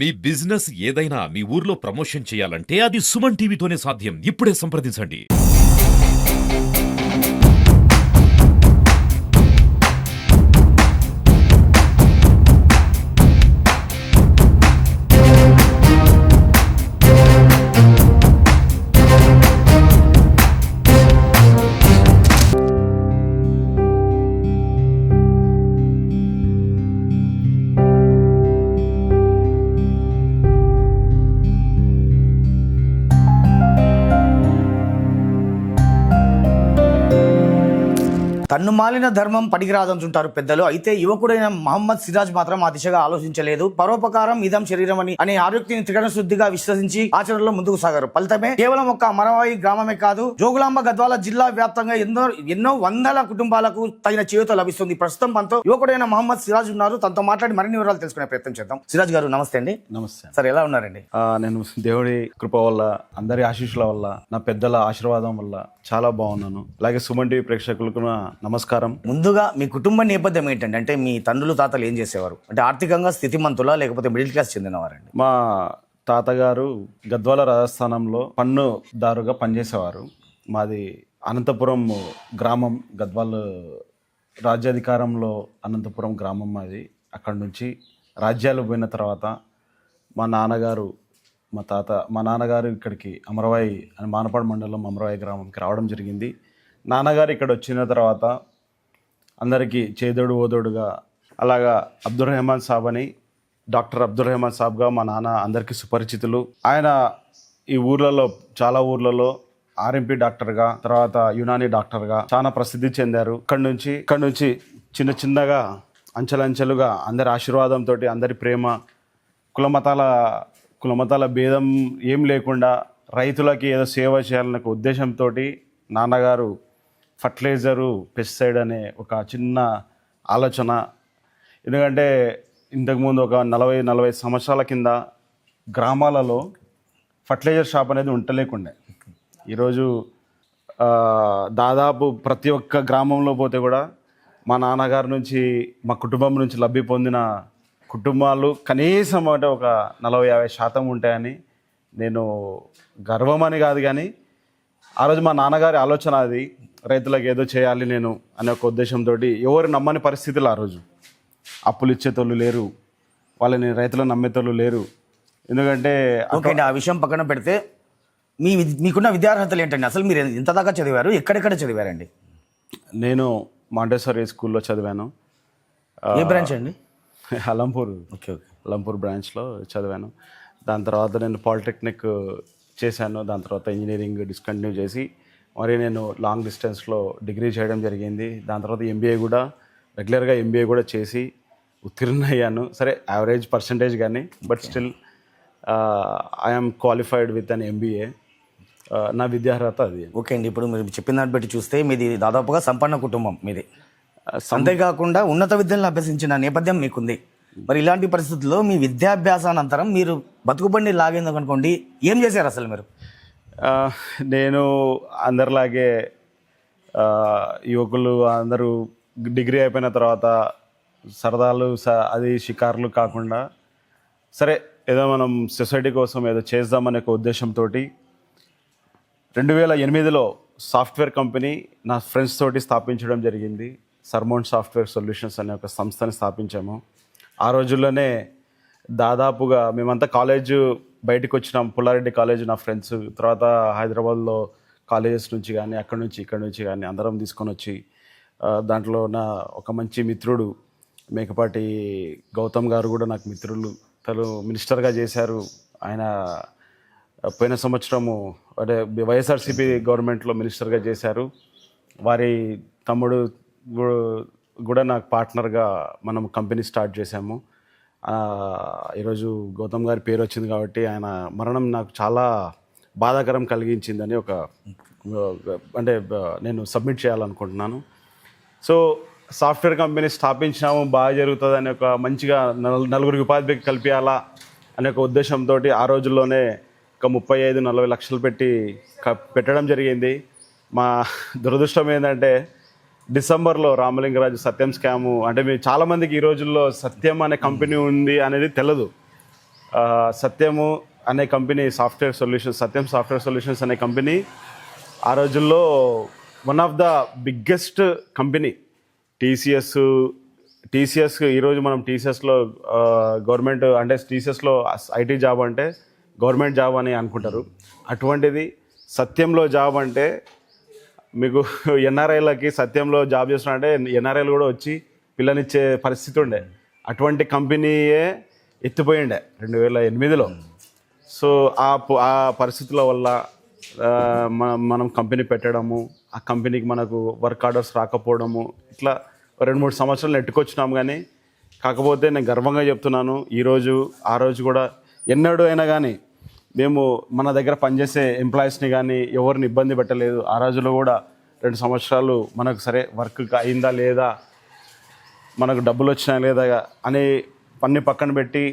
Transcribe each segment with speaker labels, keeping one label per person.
Speaker 1: మీ business ఏదైనా మీ ఊర్లో promotion చేయాలంటే అది సుమన్ టీవీతోనే సాధ్యం. ఇప్పుడే సంప్రదించండి.
Speaker 2: తన్నుమాలిన ధర్మం పడికిరాదంటుంటారు పెద్దలు. అయితే యువకుడైన మహమ్మద్ సిరాజ్ మాత్రం ఆ దిశగా ఆలోచించలేదు. పరోపకారం ఇదం శరీరం అని ఆరోగ్యాన్ని త్రికరణ శుద్ధిగా విశ్వసించి ఆచరణలో ముందుకు సాగారు. ఫలితమే కేవలం ఒక్క అమరవాయి గ్రామమే కాదు, జోగులాంబ గద్వాల జిల్లా వ్యాప్తంగా ఎన్నో వందల కుటుంబాలకు తగిన చేయూత లభిస్తుంది. ప్రస్తుతం మనతో యువకుడైన మహమ్మద్ సిరాజ్ ఉన్నారు. తనతో మాట్లాడి మరిన్ని వివరాలు తెలుసుకునే ప్రయత్నం చేద్దాం. సిరాజ్ గారు నమస్తే అండి.
Speaker 3: నమస్తే
Speaker 2: సార్, ఎలా ఉన్నారండి?
Speaker 3: నేను దేవుడి కృప వల్ల, అందరి ఆశీస్సుల వల్ల, నా పెద్దల ఆశీర్వాదం వల్ల చాలా బాగున్నాను. అలాగే సుమన్ టీవీ ప్రేక్షకులకు నా నమస్కారం.
Speaker 2: ముందుగా మీ కుటుంబ నేపథ్యం ఏంటండి? అంటే మీ తండ్రులు తాతలు ఏం చేసేవారు? అంటే ఆర్థికంగా స్థితిమంతులా లేకపోతే మిడిల్ క్లాస్ చెందినవారండి?
Speaker 3: మా తాతగారు గద్వాల రాజస్థానంలో పన్నుదారుగా పనిచేసేవారు. మాది అనంతపురం గ్రామం, గద్వాల రాజ్యాధికారంలో అనంతపురం గ్రామం మాది. అక్కడి నుంచి రాజ్యాలు పోయిన తర్వాత మా నాన్నగారు ఇక్కడికి అమరవాయి అని మానపాడు మండలం అమరవాయి గ్రామంకి రావడం జరిగింది. నాన్నగారు ఇక్కడ వచ్చిన తర్వాత అందరికీ చేదోడు ఓదోడుగా, అలాగా అబ్దుల్ రెహమాన్ సాబ్ అని, డాక్టర్ అబ్దుల్ రెహమాన్ సాబ్గా మా నాన్న అందరికీ సుపరిచితులు. ఆయన ఈ చాలా ఊర్లలో ఆర్ఎంపీ డాక్టర్గా, తర్వాత యునానీ డాక్టర్గా చాలా ప్రసిద్ధి చెందారు. ఇక్కడ నుంచి చిన్నగా అంచెలంచెలుగా అందరి ఆశీర్వాదంతో, అందరి ప్రేమ, కులమతాల భేదం ఏం లేకుండా రైతులకి ఏదో సేవ చేయాలనే ఉద్దేశంతో నాన్నగారు ఫర్టిలైజరు, పెస్టిసైడ్ అనే ఒక చిన్న ఆలోచన. ఎందుకంటే ఇంతకుముందు ఒక 40 సంవత్సరాల కింద గ్రామాలలో ఫర్టిలైజర్ షాప్ అనేది ఉండలేకుండే. ఈరోజు దాదాపు ప్రతి ఒక్క గ్రామంలో పోతే కూడా మా నాన్నగారి నుంచి, మా కుటుంబం నుంచి లబ్ధి పొందిన కుటుంబాలు కనీసం అంటే ఒక 40-50% ఉంటాయని, నేను గర్వం అని కాదు కానీ ఆ రోజు మా నాన్నగారి ఆలోచన అది. రైతులకు ఏదో చేయాలి నేను అనే ఒక ఉద్దేశంతో, ఎవరు నమ్మని పరిస్థితులు ఆ రోజు. అప్పులు ఇచ్చేతోళ్ళు లేరు, వాళ్ళని రైతులను నమ్మేతోళ్ళు లేరు. ఎందుకంటే
Speaker 2: ఆ విషయం పక్కన పెడితే మీకున్న విద్యార్హతలు ఏంటండి? అసలు మీరు ఎంత దాకా చదివారు? ఎక్కడెక్కడ చదివారండి?
Speaker 3: నేను మాంటెసరీ స్కూల్లో చదివాను.
Speaker 2: ఏ బ్రాంచ్ అండి?
Speaker 3: అలంపూర్ బ్రాంచ్లో చదివాను. దాని తర్వాత నేను పాలిటెక్నిక్ చేశాను. దాని తర్వాత ఇంజనీరింగ్ డిస్కంటిన్యూ చేసి మరి నేను లాంగ్ డిస్టెన్స్లో డిగ్రీ చేయడం జరిగింది. దాని తర్వాత రెగ్యులర్గా ఎంబీఏ కూడా చేసి ఉత్తీర్ణ అయ్యాను. సరే, యావరేజ్ పర్సంటేజ్ కానీ, but still I'm qualified with an MBA. నా విద్యార్హత అది.
Speaker 2: ఓకే అండి, ఇప్పుడు మీరు చెప్పిన దాన్ని బట్టి చూస్తే మీది దాదాపుగా సంపన్న కుటుంబం మీది. అంతేకాకుండా ఉన్నత విద్యలను అభ్యసించిన నేపథ్యం మీకుంది. మరి ఇలాంటి పరిస్థితుల్లో మీ విద్యాభ్యాసానంతరం మీరు బతుకుబండి లాగేందుకు అనుకోండి, ఏం చేశారు అసలు మీరు?
Speaker 3: నేను అందరిలాగే యువకులు అందరూ డిగ్రీ అయిపోయిన తర్వాత సరదాలు, అది షికార్లు కాకుండా, సరే ఏదో మనం సొసైటీ కోసం ఏదో చేద్దామనే ఒక ఉద్దేశంతో 2008లో సాఫ్ట్వేర్ కంపెనీ నా ఫ్రెండ్స్ తోటి స్థాపించడం జరిగింది. సర్మౌంట్ సాఫ్ట్వేర్ సొల్యూషన్స్ అనే ఒక సంస్థని స్థాపించాము. ఆ రోజుల్లోనే దాదాపుగా మేమంతా బయటకు వచ్చినాం. పుల్లారెడ్డి కాలేజ్ నా ఫ్రెండ్స్, తర్వాత హైదరాబాద్లో కాలేజెస్ నుంచి కానీ, ఇక్కడ నుంచి కానీ అందరం తీసుకొని వచ్చి, దాంట్లో నా ఒక మంచి మిత్రుడు మేకపాటి గౌతమ్ గారు కూడా నాకు మిత్రులు. తను మినిస్టర్గా చేశారు. ఆయన పోయిన సంవత్సరము అంటే వైఎస్ఆర్సీపీ గవర్నమెంట్లో మినిస్టర్గా చేశారు. వారి తమ్ముడు కూడా నాకు పార్ట్నర్గా మనం కంపెనీ స్టార్ట్ చేశాము. ఈరోజు గౌతమ్ గారి పేరు వచ్చింది కాబట్టి ఆయన మరణం నాకు చాలా బాధాకరం కలిగించిందని అంటే నేను సబ్మిట్ చేయాలనుకుంటున్నాను. సో సాఫ్ట్వేర్ కంపెనీ స్థాపించినాము, బాగా జరుగుతుందని ఒక మంచిగా నలుగురికి ఉపాధి కల్పించాలా అనే ఒక ఉద్దేశంతో ఆ రోజుల్లోనే ఒక 35-40 లక్షలు పెట్టడం జరిగింది. మా దురదృష్టం ఏంటంటే డిసెంబర్లో రామలింగరాజు సత్యం స్కాము, అంటే మీరు చాలామందికి ఈ రోజుల్లో సత్యం అనే కంపెనీ ఉంది అనేది తెలియదు. సత్యము అనే కంపెనీ సాఫ్ట్వేర్ సొల్యూషన్స్, సత్యం సాఫ్ట్వేర్ సొల్యూషన్స్ అనే కంపెనీ ఆ రోజుల్లో one of the biggest company. TCS ఈరోజు మనం టీసీఎస్లో గవర్నమెంట్ అంటే టీసీఎస్లో ఐటీ జాబ్ అంటే గవర్నమెంట్ జాబ్ అని అనుకుంటారు. అటువంటిది సత్యంలో జాబ్ అంటే మీకు ఎన్ఆర్ఐలకి సత్యంలో జాబ్ చేస్తున్నారంటే ఎన్ఆర్ఐలు కూడా వచ్చి పిల్లనిచ్చే పరిస్థితి ఉండే. అటువంటి కంపెనీయే ఎత్తిపోయిండే 2008లో. సో ఆ పరిస్థితుల వల్ల మనం కంపెనీ పెట్టడము, ఆ కంపెనీకి మనకు వర్క్ ఆర్డర్స్ రాకపోవడము, ఇట్లా 2-3 సంవత్సరాలు నెట్టుకొచ్చినాం. కానీ కాకపోతే నేను గర్వంగా చెప్తున్నాను, ఈరోజు ఆ రోజు కూడా ఎన్నడూ అయినా కానీ మేము మన దగ్గర పనిచేసే ఎంప్లాయీస్ని కానీ ఎవరిని ఇబ్బంది పెట్టలేదు. ఆ రోజులో కూడా 2 సంవత్సరాలు మనకు సరే వర్క్ అయిందా లేదా, మనకు డబ్బులు వచ్చినా లేదా అనే పని పక్కన పెట్టి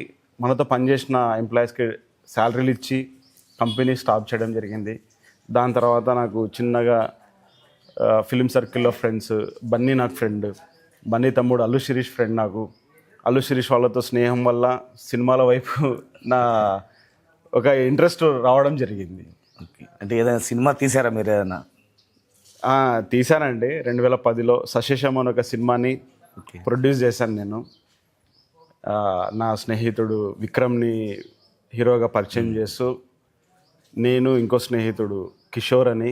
Speaker 3: మనతో పనిచేసిన ఎంప్లాయీస్కి శాలరీలు ఇచ్చి కంపెనీ స్టాప్ చేయడం జరిగింది. దాని తర్వాత నాకు చిన్నగా ఫిలిం సర్కిల్లో ఫ్రెండ్స్, బన్నీ నాకు ఫ్రెండ్, బన్నీ తమ్ముడు అల్లు శిరీష్ ఫ్రెండ్. నాకు అల్లు శిరీష్ వాళ్ళతో స్నేహం వల్ల సినిమాల వైపు నా ఒక ఇంట్రెస్ట్ రావడం జరిగింది.
Speaker 2: ఓకే, అంటే ఏదైనా సినిమా తీసారా మీరు ఏదైనా?
Speaker 3: తీశానండి. 2010లో సశేషం అని ఒక సినిమాని ప్రొడ్యూస్ చేశాను నేను. నా స్నేహితుడు విక్రమ్ని హీరోగా పరిచయం చేస్తూ, నేను ఇంకో స్నేహితుడు కిషోర్ అని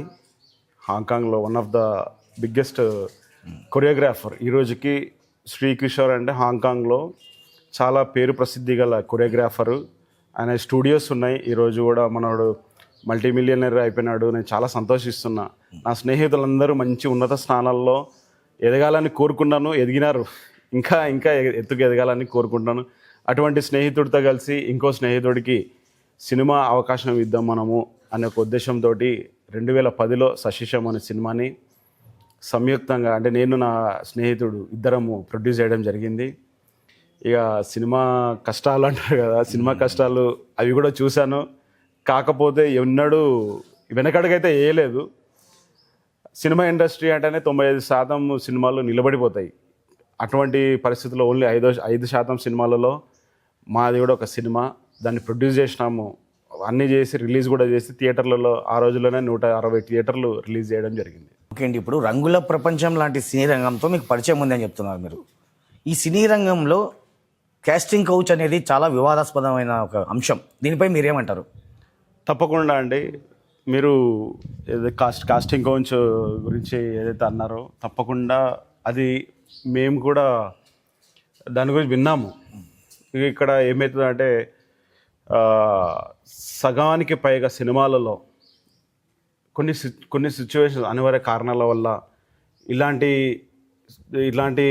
Speaker 3: హాంకాంగ్లో one of the biggest choreographer. ఈరోజుకి శ్రీ కిషోర్ అంటే హాంకాంగ్లో చాలా పేరు ప్రసిద్ధి గల కొరియోగ్రాఫరు. ఆయన స్టూడియోస్ ఉన్నాయి. ఈరోజు కూడా మనోడు మల్టీ మిలియనర్ అయిపోయినాడు. నేను చాలా సంతోషిస్తున్నా. నా స్నేహితులందరూ మంచి ఉన్నత స్థానాల్లో ఎదగాలని కోరుకున్నాను, ఎదిగినారు. ఇంకా ఇంకా ఎత్తుకు ఎదగాలని కోరుకుంటున్నాను. అటువంటి స్నేహితుడితో కలిసి ఇంకో స్నేహితుడికి సినిమా అవకాశం ఇద్దాం మనము అనే ఒక ఉద్దేశంతో 2010లో సశిషం అనే సినిమాని సంయుక్తంగా అంటే నేను నా స్నేహితుడు ఇద్దరము ప్రొడ్యూస్ చేయడం జరిగింది. ఇక సినిమా కష్టాలు అంటారు కదా, సినిమా కష్టాలు అవి కూడా చూశాను. కాకపోతే ఎన్నడూ వెనకడుగైతే వేయలేదు. సినిమా ఇండస్ట్రీ అంటేనే 95% సినిమాలు నిలబడిపోతాయి. అటువంటి పరిస్థితుల్లో ఓన్లీ 5% సినిమాలలో మాది కూడా ఒక సినిమా. దాన్ని ప్రొడ్యూస్ చేసినాము, అన్నీ చేసి రిలీజ్ కూడా చేసి థియేటర్లలో ఆ రోజుల్లోనే 160 థియేటర్లు రిలీజ్ చేయడం జరిగింది.
Speaker 2: ఓకే అండి, ఇప్పుడు రంగుల ప్రపంచం లాంటి సినీ రంగంతో మీకు పరిచయం ఉందని చెప్తున్నారు మీరు. ఈ సినీ రంగంలో కాస్టింగ్ కౌచ్ అనేది చాలా వివాదాస్పదమైన ఒక అంశం. దీనిపై మీరేమంటారు?
Speaker 3: తప్పకుండా అండి. మీరు కాస్టింగ్ కౌచ్ గురించి ఏదైతే అన్నారో తప్పకుండా అది మేము కూడా దాని గురించి విన్నాము. ఇక్కడ ఏమవుతుందంటే సగానికి పైగా సినిమాలలో కొన్ని సిచ్యువేషన్స్ అనివార్య కారణాల వల్ల ఇలాంటి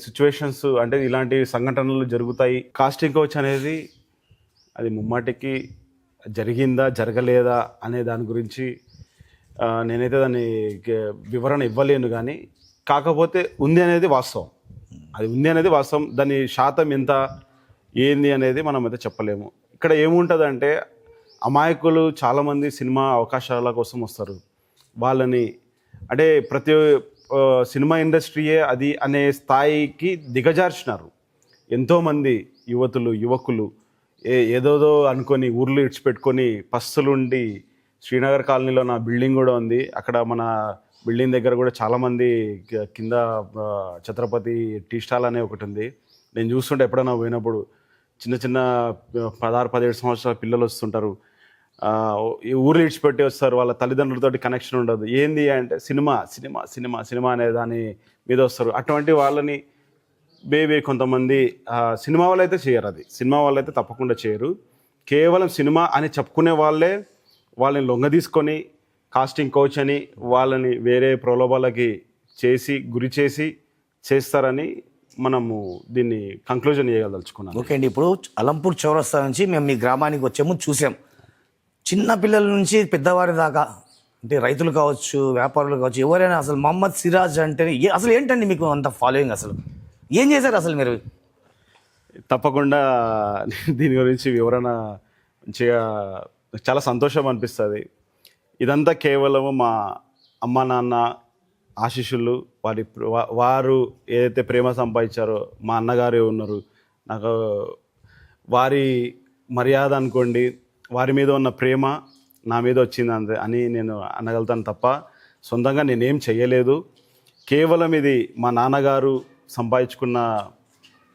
Speaker 3: సిచ్యువేషన్స్ అంటే ఇలాంటి సంఘటనలు జరుగుతాయి. కాస్టింగ్ కౌచ్ అనేది అది ముమ్మాటికి జరిగిందా జరగలేదా అనే దాని గురించి నేనైతే దాన్ని వివరణ ఇవ్వలేను. కానీ కాకపోతే ఉంది అనేది వాస్తవం, అది ఉంది అనేది వాస్తవం. దాని శాతం ఎంత ఏంది అనేది మనం అయితే చెప్పలేము. ఇక్కడ ఏముంటుందంటే అమాయకులు చాలామంది సినిమా అవకాశాల కోసం వస్తారు. వాళ్ళని అంటే ప్రతి సినిమా ఇండస్ట్రీయే అది అనే స్థాయికి దిగజార్చినారు. ఎంతోమంది యువకులు ఏదోదో అనుకొని ఊర్లు ఇడిచిపెట్టుకొని పస్తులుండి, శ్రీనగర్ కాలనీలో నా బిల్డింగ్ కూడా ఉంది, అక్కడ మన బిల్డింగ్ దగ్గర కూడా చాలామంది కింద ఛత్రపతి టీ స్టాల్ అనే ఒకటి ఉంది. నేను చూస్తుంటే ఎప్పుడైనా పోయినప్పుడు చిన్న 16-17 సంవత్సరాల పిల్లలు వస్తుంటారు. ఈ ఊర్లు ఇడిచిపెట్టి వస్తారు, వాళ్ళ తల్లిదండ్రులతో కనెక్షన్ ఉండదు. ఏంది అంటే సినిమా అనే దాని మీద వస్తారు. అటువంటి వాళ్ళని కొంతమంది సినిమా వాళ్ళు అయితే చేయరు. అది సినిమా వాళ్ళు అయితే తప్పకుండా చేయరు. కేవలం సినిమా అని చెప్పుకునే వాళ్ళని లొంగ తీసుకొని కాస్టింగ్ కౌచ్ అని వాళ్ళని వేరే ప్రలోభాలకి గురి చేసి చేస్తారని మనము దీన్ని కంక్లూజన్ చేయగలుచుకున్నాం.
Speaker 2: ఓకే అండి, ఇప్పుడు అలంపూర్ చౌరస్తా నుంచి మేము మీ గ్రామానికి వచ్చే ముందు చూసాం. చిన్న పిల్లల నుంచి పెద్దవారి దాకా అంటే రైతులు కావచ్చు, వ్యాపారులు కావచ్చు, ఎవరైనా అసలు మహమ్మద్ సిరాజ్ అంటే అసలు ఏంటండి మీకు అంత ఫాలోయింగ్? అసలు ఏం చేశారు అసలు మీరు?
Speaker 3: తప్పకుండా దీని గురించి వివరణ మంచిగా చాలా సంతోషం అనిపిస్తుంది. ఇదంతా కేవలము మా అమ్మ నాన్న ఆశీస్సులు, వారు ఏదైతే ప్రేమ సంపాదించారో, మా అన్నగారు ఉన్నారు నాకు, వారి మర్యాద అనుకోండి, వారి మీద ఉన్న ప్రేమ నా మీద వచ్చింది అంతే అని నేను అనగలుగుతాను తప్ప సొంతంగా నేనేం చెయ్యలేదు. కేవలం ఇది మా నాన్నగారు సంపాదించుకున్న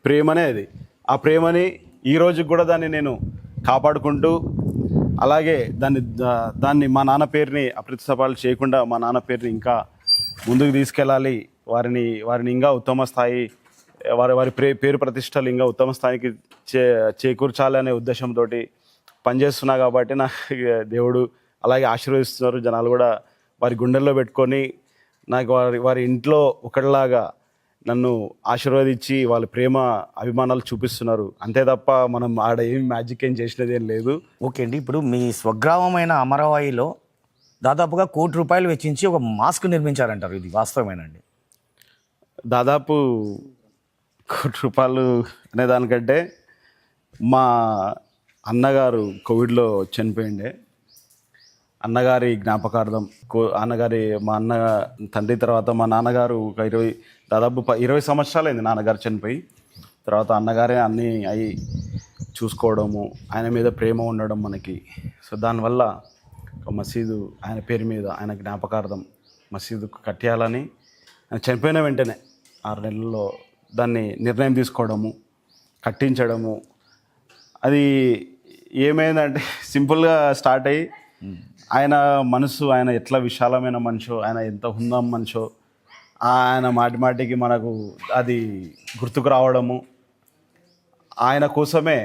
Speaker 3: ప్రేమనే అది. ఆ ప్రేమని ఈ రోజుకి కూడా దాన్ని నేను కాపాడుకుంటూ, అలాగే దాన్ని మా నాన్న పేరుని అప్రతిష్టపాలు చేయకుండా మా నాన్న పేరుని ఇంకా ముందుకు తీసుకెళ్ళాలి, వారిని ఇంకా ఉత్తమ స్థాయి, వారి పేరు ప్రతిష్టలు ఇంకా ఉత్తమ స్థాయికి చేకూర్చాలి అనే ఉద్దేశంతో పనిచేస్తున్నా కాబట్టి నాకు దేవుడు అలాగే ఆశీర్వదిస్తున్నారు. జనాలు కూడా వారి గుండెల్లో పెట్టుకొని నాకు వారి ఇంట్లో ఒకటిలాగా నన్ను ఆశీర్వదించి వాళ్ళ ప్రేమ అభిమానాలు చూపిస్తున్నారు. అంతే తప్ప మనం ఆడ ఏం మ్యాజిక్ ఏం చేసినది ఏం లేదు.
Speaker 2: ఓకే అండి, ఇప్పుడు మీ స్వగ్రామమైన అమరవాయిలో దాదాపుగా ₹1,00,00,000 వెచ్చించి ఒక మాస్క్ నిర్మించారంటారు, ఇది వాస్తవమేనండి?
Speaker 3: దాదాపు ₹1,00,00,000 అనే దానికంటే మా అన్నగారు కోవిడ్లో చనిపోయిండే. అన్నగారి జ్ఞాపకార్థం మా అన్న తండ్రి తర్వాత మా నాన్నగారు ఒక దాదాపు 20 సంవత్సరాలైంది నాన్నగారు చనిపోయి. తర్వాత అన్నగారే అన్నీ అయి చూసుకోవడము, ఆయన మీద ప్రేమ ఉండడం మనకి. సో దానివల్ల ఒక మసీదు ఆయన పేరు మీద ఆయన జ్ఞాపకార్థం మసీదు కట్టేయాలని ఆయన చనిపోయిన వెంటనే 6 నెలల్లో దాన్ని నిర్ణయం తీసుకోవడము, కట్టించడము. అది ఏమైందంటే సింపుల్గా స్టార్ట్ అయ్యి ఆయన మనసు, ఆయన ఎట్లా విశాలమైన మనిషో, ఆయన ఎంత హుందాం మనిషో, ఆయన మాటికి మనకు అది గుర్తుకు రావడము, ఆయన కోసమే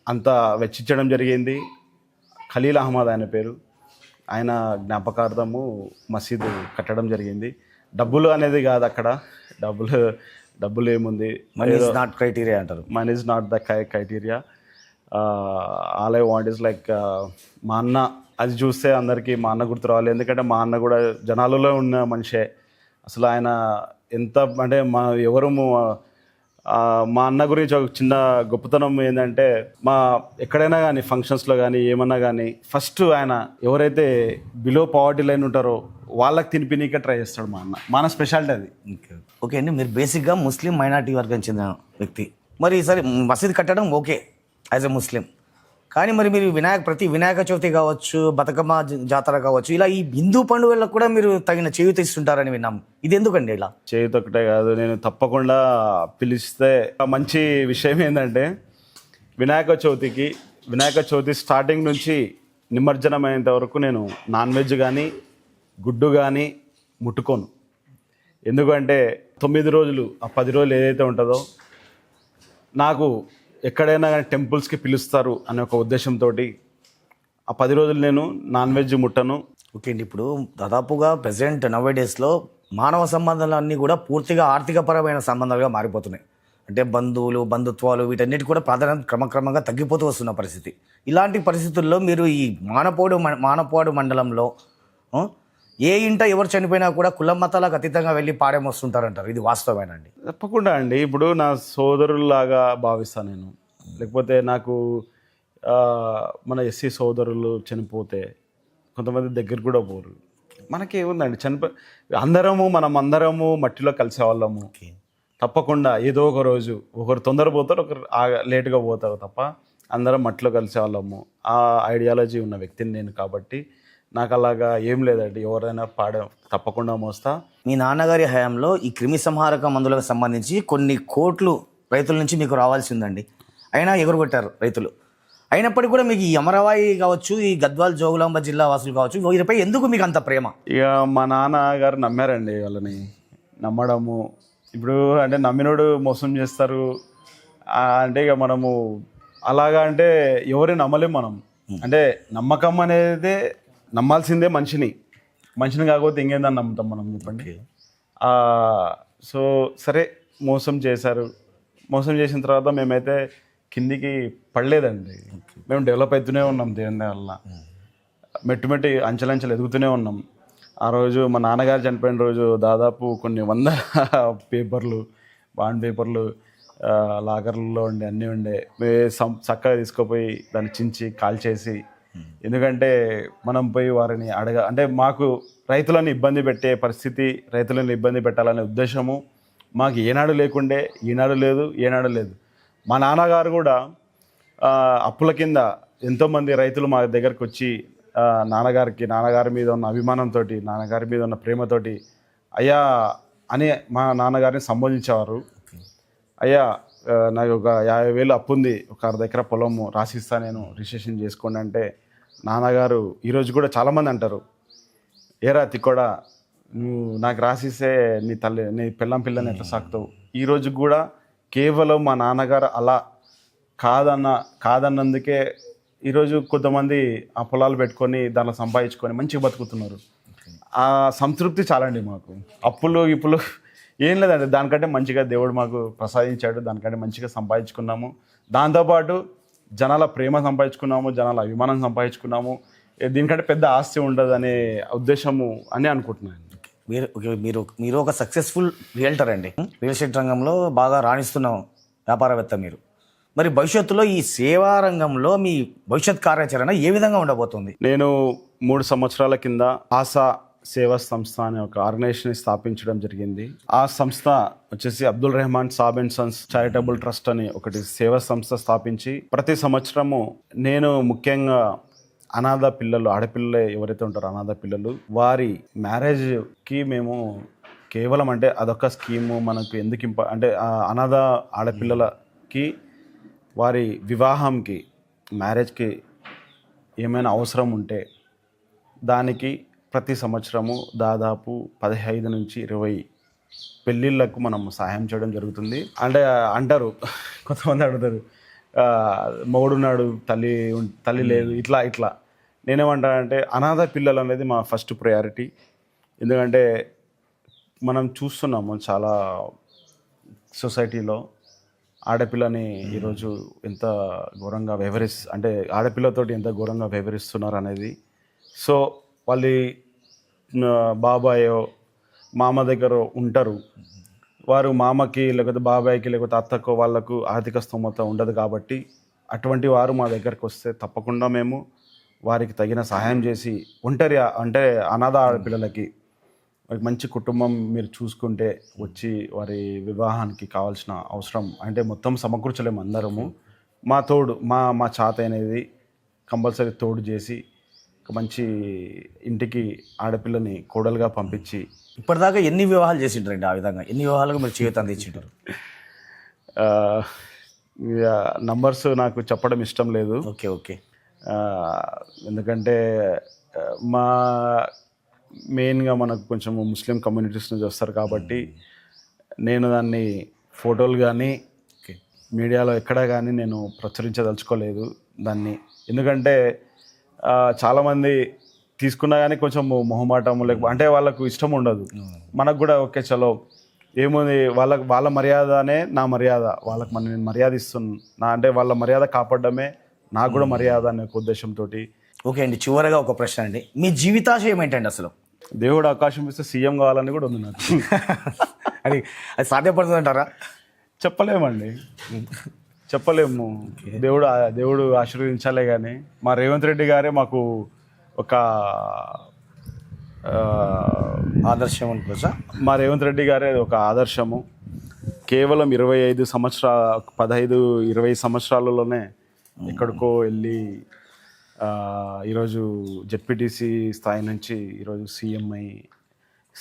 Speaker 3: అంత వెచ్చించడం జరిగింది. ఖలీల్ అహ్మద్ ఆయన పేరు, ఆయన జ్ఞాపకార్థము మసీదు కట్టడం జరిగింది. డబ్బులు అనేది కాదు అక్కడ, డబ్బులు ఏముంది,
Speaker 2: మనీ ఇస్ నాట్ క్రైటీరియా అంటారు.
Speaker 3: Money is not the criteria. All I want is like మా అన్న, అది చూస్తే అందరికీ మా అన్న గుర్తు రావాలి. ఎందుకంటే మా అన్న కూడా జనాలలో ఉన్న మనిషే. అసలు ఆయన ఎంత అంటే మా అన్న గురించి ఒక చిన్న గొప్పతనం ఏంటంటే, ఎక్కడైనా కానీ ఫంక్షన్స్లో కానీ ఏమన్నా కానీ ఫస్ట్ ఆయన ఎవరైతే బిలో పావర్టీ లైన్ ఉంటారో వాళ్ళకి తినిపినీకే ట్రై చేస్తాడు మా అన్న స్పెషాలిటీ అది.
Speaker 2: ఓకే అండి, మీరు బేసిక్గా ముస్లిం మైనార్టీ వర్గం చెందిన వ్యక్తి. మరి సరే, మసీద్ కట్టడం ఓకే యాజ్ ఎ ముస్లిం, కానీ మరి మీరు ప్రతి వినాయక చవితి కావచ్చు, బతుకమ్మ జాతర కావచ్చు, ఇలా ఈ హిందూ పండుగలకు కూడా మీరు తగిన చేయూత ఇస్తుంటారని విన్నాం. ఇది ఎందుకండి ఇలా?
Speaker 3: చేయూత ఒకటే కాదు, నేను తప్పకుండా పిలిస్తే మంచి విషయం ఏంటంటే, వినాయక చవితి స్టార్టింగ్ నుంచి నిమజ్జనం అయ్యేంత వరకు నేను నాన్ వెజ్ కానీ గుడ్డు కానీ ముట్టుకోను. ఎందుకంటే 9 రోజులు, ఆ 10 రోజులు ఏదైతే ఉంటుందో, నాకు ఎక్కడైనా కానీ టెంపుల్స్కి పిలుస్తారు అనే ఒక ఉద్దేశంతో ఆ 10 రోజులు నేను నాన్ వెజ్ ముట్టను.
Speaker 2: ఓకే అండి, ఇప్పుడు దాదాపుగా ప్రజెంట్ నవ్వేడేస్లో మానవ సంబంధాలన్నీ కూడా పూర్తిగా ఆర్థికపరమైన సంబంధాలుగా మారిపోతున్నాయి. అంటే బంధుత్వాలు వీటన్నిటి కూడా ప్రాధాన్యత క్రమక్రమంగా తగ్గిపోతూ వస్తున్న పరిస్థితి. ఇలాంటి పరిస్థితుల్లో మీరు ఈ మానపాడు మండలంలో ఏ ఇంట ఎవరు చనిపోయినా కూడా కుల మతాలకు అతీతంగా వెళ్ళి పాడేమొస్తుంటారంటారు, ఇది వాస్తవేనండి?
Speaker 3: తప్పకుండా అండి. ఇప్పుడు నా సోదరుల్లాగా భావిస్తాను నేను. లేకపోతే నాకు మన ఎస్సీ సోదరులు చనిపోతే కొంతమంది దగ్గర కూడా పోరు. మనకేముందండి, మనమందరము మట్టిలో కలిసేవాళ్ళము. తప్పకుండా ఏదో ఒక రోజు ఒకరు తొందర పోతారు, ఒకరు లేటుగా పోతారు, తప్ప అందరం మట్టిలో కలిసేవాళ్ళము. ఆ ఐడియాలజీ ఉన్న వ్యక్తిని నేను కాబట్టి నాకు అలాగా ఏం లేదండి. ఎవరైనా తప్పకుండా మోస్తా.
Speaker 2: మీ నాన్నగారి హయాంలో ఈ క్రిమి సంహారక మందులకు సంబంధించి కొన్ని కోట్లు రైతుల నుంచి మీకు రావాల్సి ఉందండి, అయినా ఎగురగొట్టారు రైతులు. అయినప్పటికీ కూడా మీకు ఈ అమరవాయి కావచ్చు, ఈ గద్వాల్ జోగులాంబ జిల్లా వాసులు కావచ్చు, వీరిపై ఎందుకు మీకు అంత ప్రేమ?
Speaker 3: ఇక మా నాన్నగారు నమ్మారండి, వాళ్ళని నమ్మడము. ఇప్పుడు అంటే నమ్మినోడు మోసం చేస్తారు అంటే ఇక మనము అలాగా అంటే ఎవరిని నమ్మలేం మనం. అంటే నమ్మకం అనేది నమ్మాల్సిందే మనిషిని కాకపోతే ఇంకేందని నమ్ముతాం మనం, చెప్పండి. సో సరే, మోసం చేసిన తర్వాత మేమైతే కిందికి పడలేదండి. మేము డెవలప్ అవుతూనే ఉన్నాం దేవుని వల్ల, మెట్టు అంచెలంచెలు ఎదుగుతూనే ఉన్నాం. ఆ రోజు మా నాన్నగారు చనిపోయిన రోజు దాదాపు కొన్ని 100 బాండ్ పేపర్లు లాకర్లలో ఉండే అన్నీ ఉండే. చక్కగా తీసుకుపోయి దాన్ని చించి కాల్చేసి, ఎందుకంటే మనం పోయి వారిని అంటే మాకు రైతులను ఇబ్బంది పెట్టే పరిస్థితి, రైతులను ఇబ్బంది పెట్టాలనే ఉద్దేశము మాకు ఈనాడు లేదు. మా నాన్నగారు కూడా అప్పుల కింద ఎంతోమంది రైతులు మా దగ్గరకు వచ్చి నాన్నగారి మీద ఉన్న అభిమానంతో, నాన్నగారి మీద ఉన్న ప్రేమతోటి అయ్యా అని మా నాన్నగారిని సంబోధించేవారు. అయ్యా నాకు ఒక 50,000 అప్పు ఉంది, ఒక 1/2 ఎకరా పొలము రాసిస్తా, నేను రిజిస్ట్రేషన్ చేసుకోండి అంటే నాన్నగారు ఈరోజు కూడా చాలామంది అంటారు, ఏరా తిక్కోడా నువ్వు నాకు రాసిస్తే నీ పిల్లని ఎట్లా సాకుతావు. ఈరోజు కూడా కేవలం మా నాన్నగారు అలా కాదన్నందుకే ఈరోజు కొంతమంది ఆ పొలాలు పెట్టుకొని దాంట్లో సంపాదించుకొని మంచిగా బతుకుతున్నారు. ఆ సంతృప్తి చాలండి మాకు. అప్పులు ఇప్పులు ఏం లేదండి, దానికంటే మంచిగా దేవుడు మాకు ప్రసాదించాడు, దానికంటే మంచిగా సంపాదించుకున్నాము. దాంతోపాటు జనాల ప్రేమ సంపాదించుకున్నాము, జనాల అభిమానం సంపాదించుకున్నాము. దీనికంటే పెద్ద ఆస్తి ఉండదు అనే ఉద్దేశము అని అనుకుంటున్నాను.
Speaker 2: మీరు ఒక సక్సెస్ఫుల్ రియల్టర్ అండి, రియల్ ఎస్టేట్ రంగంలో బాగా రాణిస్తున్న వ్యాపారవేత్త మీరు. మరి భవిష్యత్తులో ఈ సేవా రంగంలో మీ భవిష్యత్ కార్యాచరణ ఏ విధంగా ఉండబోతుంది?
Speaker 3: నేను 3 సంవత్సరాల కింద ఆశా సేవా సంస్థ అనే ఒక ఆర్గనైజేషన్ స్థాపించడం జరిగింది. ఆ సంస్థ వచ్చేసి అబ్దుల్ రెహమాన్ సాబ్ అండ్ సన్స్ చారిటబుల్ ట్రస్ట్ అని ఒకటి సేవా సంస్థ స్థాపించి ప్రతి సంవత్సరము నేను ముఖ్యంగా అనాథ పిల్లలు, ఆడపిల్లలు ఎవరైతే ఉంటారో అనాథ పిల్లలు, వారి మ్యారేజ్కి మేము కేవలం అంటే అదొక స్కీము మనకు ఎందుకు అంటే అనాథ ఆడపిల్లలకి వారి వివాహంకి, మ్యారేజ్కి ఏమైనా అవసరం ఉంటే దానికి ప్రతి సంవత్సరము దాదాపు 15 నుంచి 20 పెళ్ళిళ్ళకు మనం సహాయం చేయడం జరుగుతుంది. అంటే అంటారు, కొంతమంది అడుగుతారు, మొగుడున్నాడు తల్లి లేదు, ఇట్లా నేనేమంటానంటే అనాథ పిల్లలు అనేది మా ఫస్ట్ ప్రయారిటీ. ఎందుకంటే మనం చూస్తున్నాము చాలా సొసైటీలో ఆడపిల్లని ఈరోజు ఎంత ఘోరంగా అంటే ఆడపిల్లతోటి ఎంత ఘోరంగా వ్యవహరిస్తున్నారు అనేది. సో వాళ్ళు బాబాయో మామ దగ్గర ఉంటారు, వారు మామకి లేకపోతే బాబాయ్కి లేకపోతే అత్తకో వాళ్ళకు ఆర్థిక స్తోమత ఉండదు. కాబట్టి అటువంటి వారు మా దగ్గరకు వస్తే తప్పకుండా మేము వారికి తగిన సహాయం చేసి, అంటే అనాథ ఆడపిల్లలకి మంచి కుటుంబం మీరు చూసుకుంటే వచ్చి వారి వివాహానికి కావాల్సిన అవసరం అంటే మొత్తం సమకూర్చలేము అందరము. మా తోడు మా చాత అనేది కంపల్సరీ తోడు చేసి ఒక మంచి ఇంటికి ఆడపిల్లని కోడలుగా పంపించి.
Speaker 2: ఇప్పటిదాకా ఎన్ని వివాహాలు చేసింటారండి? ఆ విధంగా ఎన్ని వివాహాలకు మీరు చేతి అందించారు?
Speaker 3: నంబర్స్ నాకు చెప్పడం ఇష్టం లేదు.
Speaker 2: ఓకే.
Speaker 3: ఎందుకంటే మెయిన్గా మనకు కొంచెం ముస్లిం కమ్యూనిటీస్ నుంచి వస్తారు కాబట్టి నేను దాన్ని ఫోటోలు కానీ మీడియాలో ఎక్కడా కానీ నేను ప్రచురించదలుచుకోలేదు దాన్ని. ఎందుకంటే చాలామంది తీసుకున్నా కానీ కొంచెం మొహమాటం లేకపోతే అంటే వాళ్ళకు ఇష్టం ఉండదు. మనకు కూడా ఓకే చలో ఏముంది, వాళ్ళ మర్యాదనే నా మర్యాద, వాళ్ళకి నేను మర్యాద ఇస్తున్నా అంటే వాళ్ళ మర్యాద కాపాడడమే నాకు కూడా మర్యాద అనే ఉద్దేశంతో.
Speaker 2: ఓకే అండి, చివరగా ఒక ప్రశ్న అండి, మీ జీవితాశయం ఏంటండి అసలు?
Speaker 3: దేవుడు అవకాశం ఇస్తే సీఎం కావాలని కూడా ఉంది నాకు.
Speaker 2: అది సాధ్యపడుతుంది అంటారా?
Speaker 3: చెప్పలేము. దేవుడు ఆశీర్వదించాలే కానీ మా రేవంత్ రెడ్డి గారే మాకు ఒక
Speaker 2: ఆదర్శం అనుకోవచ్చా?
Speaker 3: మా రేవంత్ రెడ్డి గారే ఒక ఆదర్శము. కేవలం 15-20 సంవత్సరాలలోనే ఎక్కడికో వెళ్ళి ఈరోజు జెడ్పీటీసీ స్థాయి నుంచి ఈరోజు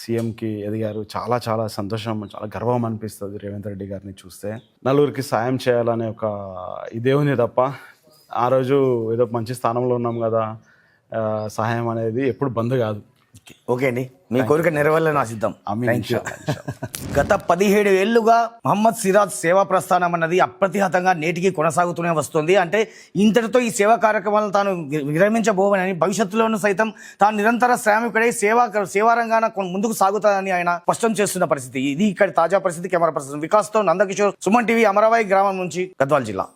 Speaker 3: సీఎంకి ఎదిగారు. చాలా చాలా సంతోషం, చాలా గర్వం అనిపిస్తుంది రేవంత్ రెడ్డి గారిని చూస్తే. నలుగురికి సాయం చేయాలనే ఒక ఇదే ఉంది తప్ప ఆ రోజు ఏదో మంచి స్థానంలో ఉన్నాం కదా, సహాయం అనేది ఎప్పుడు బంద్ కాదు.
Speaker 2: ఓకే అండి, మీ కోరిక నెరవేరాలని ఆశిద్దాం. గత 17 ఏళ్లుగా మహమ్మద్ సిరాజ్ సేవా ప్రస్థానం అన్నది అప్రతిహతంగా నేటికి కొనసాగుతూనే వస్తుంది. అంటే ఇంతటితో ఈ సేవా కార్యక్రమాలను తాను విరమించబోవని, భవిష్యత్తులోనూ సైతం తాను నిరంతర శ్రామికుడై సేవా రంగాన ముందుకు సాగుతానని ఆయన స్పష్టం చేస్తున్న పరిస్థితి. ఇది ఇక్కడ తాజా పరిస్థితి. కెమెరా పర్సన్ వికాస్తో నందకిషోర్, సుమన్ టీవీ, అమరావతి గ్రామం నుంచి, గద్వాల్ జిల్లా.